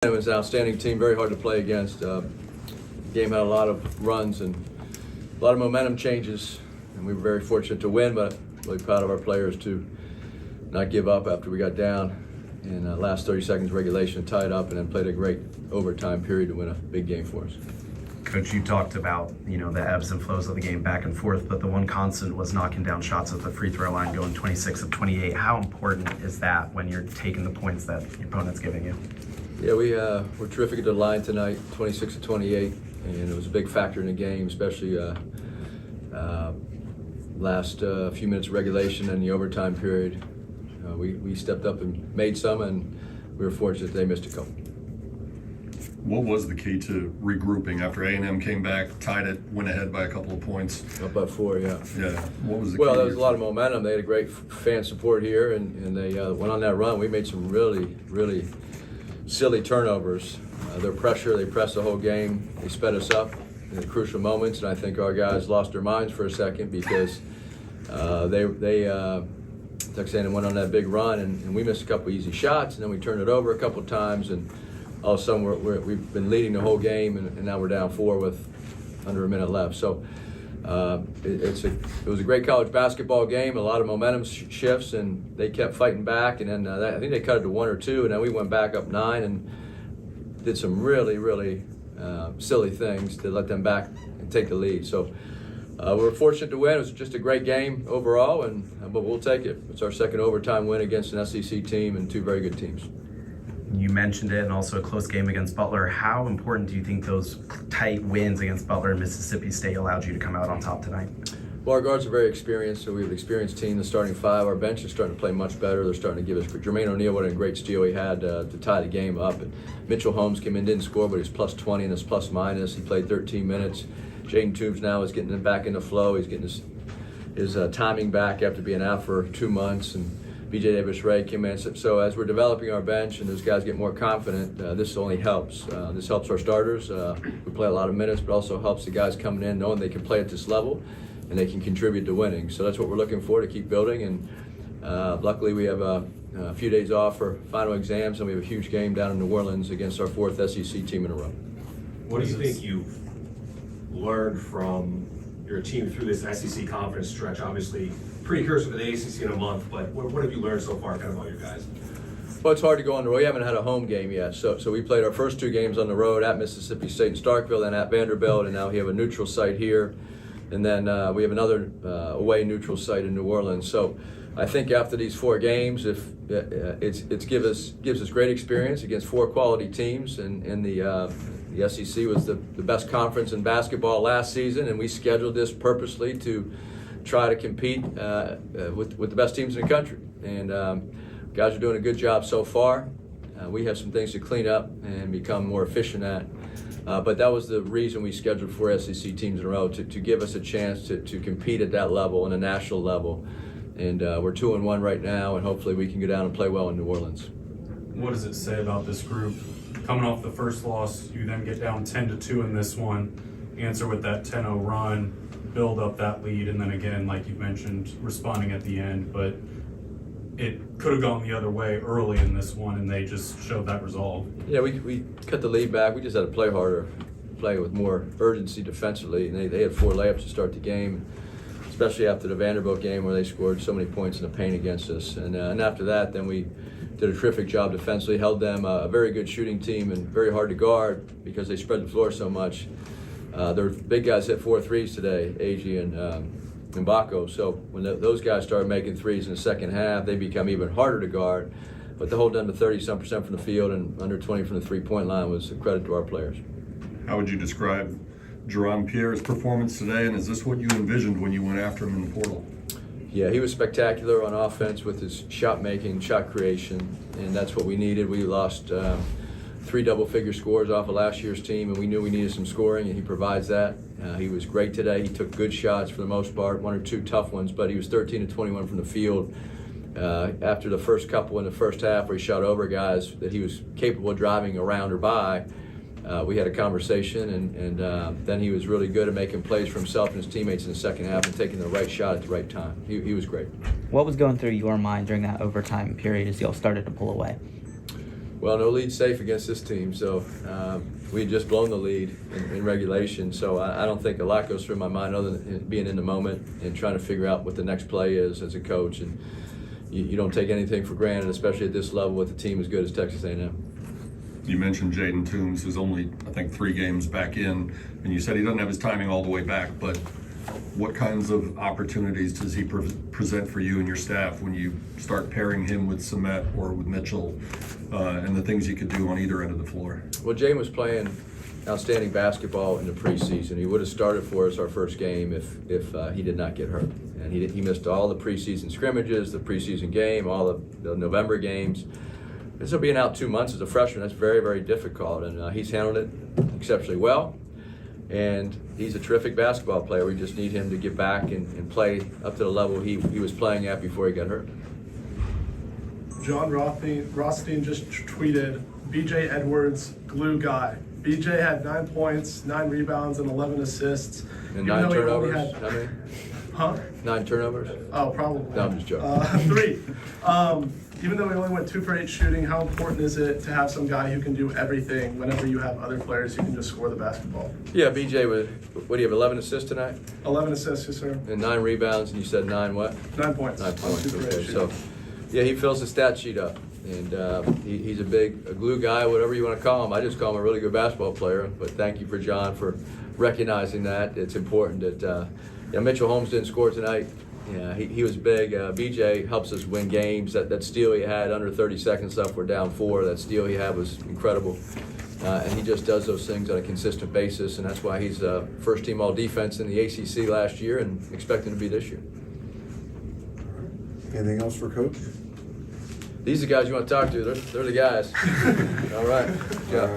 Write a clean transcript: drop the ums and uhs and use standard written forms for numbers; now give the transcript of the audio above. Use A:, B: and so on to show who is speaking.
A: It was an outstanding team, very hard to play against. The game had a lot of runs and a lot of momentum changes, and we were very fortunate to win, but really proud of our players to not give up after we got down in the last 30 seconds regulation, tied up, and then played a great overtime period to win a big game for us.
B: Coach, you talked about, the ebbs and flows of the game back and forth, but the one constant was knocking down shots at the free throw line, going 26 of 28. How important is that when you're taking the points that your opponent's giving you?
A: Yeah, we were terrific at the line tonight, 26 to 28, and it was a big factor in the game, especially last few minutes of regulation and the overtime period. We stepped up and made some, and we were fortunate they missed a couple.
C: What was the key to regrouping after A&M came back, tied it, went ahead by a couple of points?
A: Up by 4, yeah.
C: Yeah. What was the key?
A: Well, there was a lot of momentum. They had a great fan support here, and they went on that run. We made some really silly turnovers. Their pressure, they pressed the whole game. They sped us up in the crucial moments, and I think our guys lost their minds for a second because Texas A&M went on that big run, and we missed a couple easy shots, and then we turned it over a couple times, and all of a sudden we've been leading the whole game, and now we're down 4 with under a minute left. So it was a great college basketball game, a lot of momentum shifts, and they kept fighting back, and then I think they cut it to 1 or 2, and then we went back up 9 and did some really silly things to let them back and take the lead. So we were fortunate to win. It was just a great game overall, but we'll take it. It's our second overtime win against an SEC team and 2 very good teams.
B: You mentioned it, and also a close game against Butler. How important do you think those tight wins against Butler and Mississippi State allowed you to come out on top tonight?
A: Well, our guards are very experienced, so we have an experienced team. The starting 5, our bench is starting to play much better. They're starting to give us. Jermaine O'Neal, what a great steal he had to tie the game up. And Mitchell Holmes came in, didn't score, but he's plus 20 in his plus minus. He played 13 minutes. Jaden Toombs now is getting back in the flow. He's getting his timing back after being out for 2 months. And B.J. Davis-Ray came in. So as we're developing our bench and those guys get more confident, this only helps. This helps our starters. We play a lot of minutes, but also helps the guys coming in knowing they can play at this level and they can contribute to winning. So that's what we're looking for, to keep building. And luckily we have a few days off for final exams, and we have a huge game down in New Orleans against our 4th SEC team in a row.
D: What do you think you've learned from your team through this SEC conference stretch? Obviously, precursor to the ACC in a month, but what have you learned so far, kind of about your guys?
A: Well, it's hard to go on the road. We haven't had a home game yet. So we played our first 2 games on the road at Mississippi State in Starkville and at Vanderbilt, and now we have a neutral site here. And then we have another away neutral site in New Orleans. So I think after these 4 games, if it gives us great experience against 4 quality teams, and the SEC was the best conference in basketball last season, and we scheduled this purposely to try to compete with the best teams in the country. And guys are doing a good job so far. We have some things to clean up and become more efficient at. But that was the reason we scheduled 4 SEC teams in a row, to give us a chance to compete at that level, on a national level. And we're 2-1 right now, and hopefully we can go down and play well in New Orleans.
E: What does it say about this group? Coming off the first loss, you then get down 10-2 in this one, answer with that 10-0 run, build up that lead, and then again, like you mentioned, responding at the end. But it could have gone the other way early in this one, and they just showed that resolve.
A: Yeah, we cut the lead back. We just had to play harder, play with more urgency defensively. And they had 4 layups to start the game, especially after the Vanderbilt game where they scored so many points in the paint against us. And after that, then we did a terrific job defensively, held them, a very good shooting team and very hard to guard because they spread the floor so much. Their big guys hit 4 threes today, Agee and Baco. So when those guys started making threes in the second half, they become even harder to guard. But to hold them to 30-some% from the field and under 20 from the three-point line was a credit to our players.
C: How would you describe Jerome Pierre's performance today, and is this what you envisioned when you went after him in the portal?
A: Yeah, he was spectacular on offense with his shot making, shot creation, and that's what we needed. We lost 3 double-figure scores off of last year's team, and we knew we needed some scoring, and he provides that. He was great today. He took good shots for the most part, 1 or 2 tough ones, but he was 13 to 21 from the field. After the first couple in the first half where he shot over guys that he was capable of driving around or by, we had a conversation, and then he was really good at making plays for himself and his teammates in the second half and taking the right shot at the right time. He was great.
F: What was going through your mind during that overtime period as y'all started to pull away?
A: Well, no lead safe against this team, so we had just blown the lead in regulation, so I don't think a lot goes through my mind other than being in the moment and trying to figure out what the next play is as a coach. And you don't take anything for granted, especially at this level with a team as good as Texas A&M.
C: You mentioned Jaden Toombs, who's only, I think, 3 games back in, and you said he doesn't have his timing all the way back, but what kinds of opportunities does he present for you and your staff when you start pairing him with Samet or with Mitchell, and the things you could do on either end of the floor?
A: Well, Jaden was playing outstanding basketball in the preseason. He would have started for us our first game if he did not get hurt. And he missed all the preseason scrimmages, the preseason game, all the November games. This will be out 2 months as a freshman. That's very, very difficult, and he's handled it exceptionally well. And he's a terrific basketball player. We just need him to get back and play up to the level he was playing at before he got hurt.
F: John Rothstein just tweeted, BJ Edwards, glue guy. BJ had 9 points, 9 rebounds, and 11 assists.
A: And
F: Even
A: 9
F: though he only
A: turnovers?
F: had-
A: How many?
F: Huh?
A: 9 turnovers?
F: Oh, probably.
A: No, I'm just joking.
F: 3. Even though we only went 2 for 8 shooting, how important is it to have some guy who can do everything whenever you have other players who can just score the basketball?
A: Yeah, BJ, what do you have, 11 assists tonight?
F: 11 assists, yes, sir.
A: And 9 rebounds, and you said 9 what?
F: 9 points.
A: 9
F: on
A: points,
F: 2 for 8
A: okay.
F: shooting.
A: So, yeah, he fills the stat sheet up. And he's a glue guy, whatever you want to call him. I just call him a really good basketball player. But thank you for John for recognizing that. It's important that Mitchell Holmes didn't score tonight. Yeah, he was big. BJ helps us win games. That steal he had under 30 seconds left, we're down 4. That steal he had was incredible. And he just does those things on a consistent basis, and that's why he's first team all defense in the ACC last year and expecting to be this year.
G: Anything else for Coach?
A: These are the guys you want to talk to. They're the guys. All right. Yeah.
G: All right.